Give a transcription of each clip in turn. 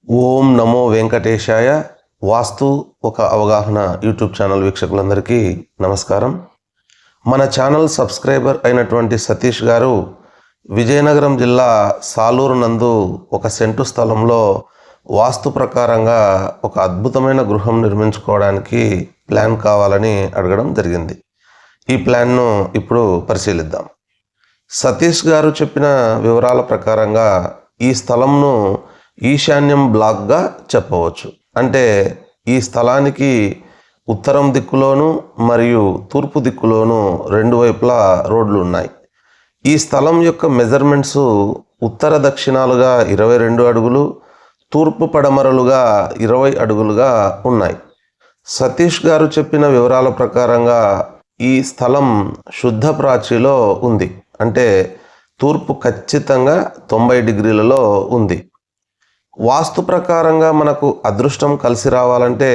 ఓం నమో వెంకటేశాయ. వాస్తు ఒక అవగాహన YouTube channel వీక్షకులందరికీ నమస్కారం. మన ఛానల్ సబ్స్క్రైబర్ అయినటువంటి సతీష్ గారు విజయనగరం జిల్లా సాలూరు నందు ఒక సెంటు స్థలంలో వాస్తు ప్రకారంగా ఒక అద్భుతమైన గృహం నిర్మించుకోవడానికి ప్లాన్ కావాలని అడగడం జరిగింది. ఈ ప్లాన్ను ఇప్పుడు పరిశీలిద్దాం. సతీష్ గారు చెప్పిన వివరాల ప్రకారంగా ఈ స్థలంను ఈశాన్యం బ్లాక్గా చెప్పవచ్చు. అంటే ఈ స్థలానికి ఉత్తరం దిక్కులోను మరియు తూర్పు దిక్కులోను రెండు వైపులా రోడ్లు ఉన్నాయి. ఈ స్థలం యొక్క మెజర్మెంట్స్ ఉత్తర దక్షిణాలుగా 22 అడుగులు, తూర్పు పడమరలుగా 20 అడుగులుగా ఉన్నాయి. సతీష్ గారు చెప్పిన వివరాల ప్రకారంగా ఈ స్థలం శుద్ధ ప్రాచీలో ఉంది. అంటే తూర్పు ఖచ్చితంగా 90 డిగ్రీలలో ఉంది. వాస్తు ప్రకారంగా మనకు అదృష్టం కలిసి రావాలంటే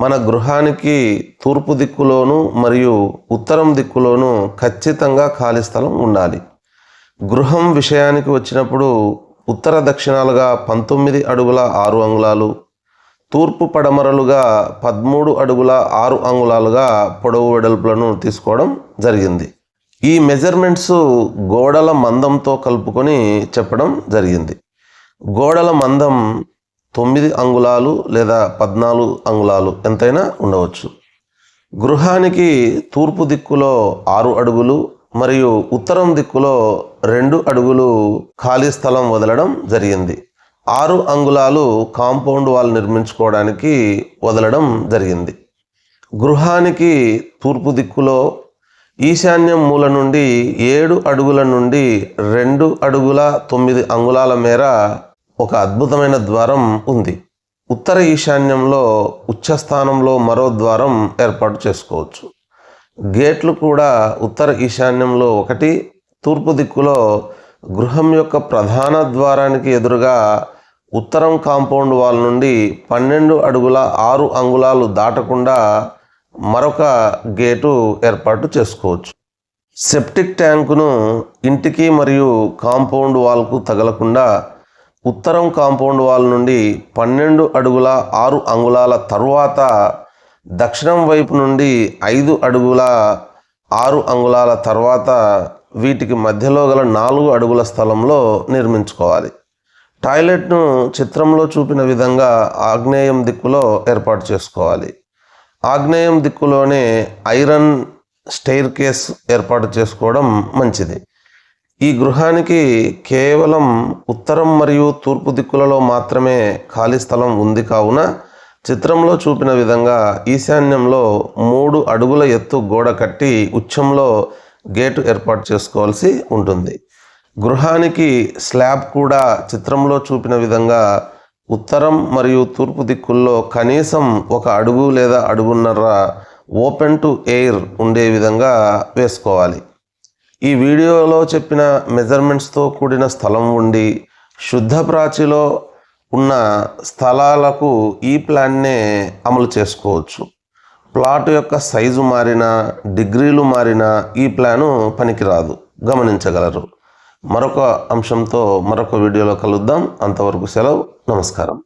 మన గృహానికి తూర్పు దిక్కులోను మరియు ఉత్తరం దిక్కులోను ఖచ్చితంగా ఖాళీ స్థలం ఉండాలి. గృహం విషయానికి వచ్చినప్పుడు ఉత్తర దక్షిణాలుగా 19 అడుగుల 6 అంగుళాలు, తూర్పు పడమరలుగా 13 అడుగుల 6 అంగుళాలుగా పొడవు వెడల్పులను తీసుకోవడం జరిగింది. ఈ మెజర్మెంట్స్ గోడల మందంతో కలుపుకొని చెప్పడం జరిగింది. గోడల మందం 9 అంగుళాలు లేదా 14 అంగుళాలు ఎంతైనా ఉండవచ్చు. గృహానికి తూర్పు దిక్కులో 6 అడుగులు మరియు ఉత్తరం దిక్కులో 2 అడుగులు ఖాళీ స్థలం వదలడం జరిగింది. 6 అంగుళాలు కాంపౌండ్ వాల్ నిర్మించుకోవడానికి వదలడం జరిగింది. గృహానికి తూర్పు దిక్కులో ఈశాన్యం మూల నుండి 7 అడుగుల నుండి 2 అడుగుల 9 అంగుళాల మేర ఒక అద్భుతమైన ద్వారం ఉంది. ఉత్తర ఈశాన్యంలో ఉచ్చస్థానంలో మరో ద్వారం ఏర్పాటు చేసుకోవచ్చు. గేట్లు కూడా ఉత్తర ఈశాన్యంలో 1, తూర్పు దిక్కులో గృహం యొక్క ప్రధాన ద్వారానికి ఎదురుగా ఉత్తరం కాంపౌండ్ వాల్ నుండి 12 అడుగుల 6 అంగుళాలు దాటకుండా మరొక గేటు ఏర్పాటు చేసుకోవచ్చు. సెప్టిక్ ట్యాంకును ఇంటికి మరియు కాంపౌండ్ వాల్కు తగలకుండా ఉత్తరం కాంపౌండ్ వాల్ నుండి 12 అడుగుల 6 అంగుళాల తరువాత దక్షిణం వైపు నుండి 5 అడుగుల 6 అంగుళాల తర్వాత వీటికి మధ్యలో గల 4 అడుగుల స్థలంలో నిర్మించుకోవాలి. టాయిలెట్ను చిత్రంలో చూపిన విధంగా ఆగ్నేయం దిక్కులో ఏర్పాటు చేసుకోవాలి. ఆగ్నేయం దిక్కులోనే ఐరన్ స్టెయిర్ కేస్ ఏర్పాటు చేసుకోవడం మంచిది. ఈ గృహానికి కేవలం ఉత్తరం మరియు తూర్పు దిక్కులలో మాత్రమే ఖాళీ స్థలం ఉంది. కావున చిత్రంలో చూపిన విధంగా ఈశాన్యంలో 3 అడుగుల ఎత్తు గోడ కట్టి ఉచ్చంలో గేటు ఏర్పాటు చేసుకోవాల్సి ఉంటుంది. గృహానికి స్లాబ్ కూడా చిత్రంలో చూపిన విధంగా ఉత్తరం మరియు తూర్పు దిక్కుల్లో కనీసం 1 అడుగు లేదా అడుగున్నర ఓపెన్ టు ఎయిర్ ఉండే విధంగా వేసుకోవాలి. ఈ వీడియోలో చెప్పిన మెజర్మెంట్స్తో కూడిన స్థలం ఉండి శుద్ధ ప్రాచీలో ఉన్న స్థలాలకు ఈ ప్లాన్నే అమలు చేసుకోవచ్చు. ప్లాట్ యొక్క సైజు మారినా, డిగ్రీలు మారినా ఈ ప్లాను పనికిరాదు, గమనించగలరు. మరొక అంశంతో మరొక వీడియోలో కలుద్దాం. అంతవరకు సెలవు. నమస్కారం.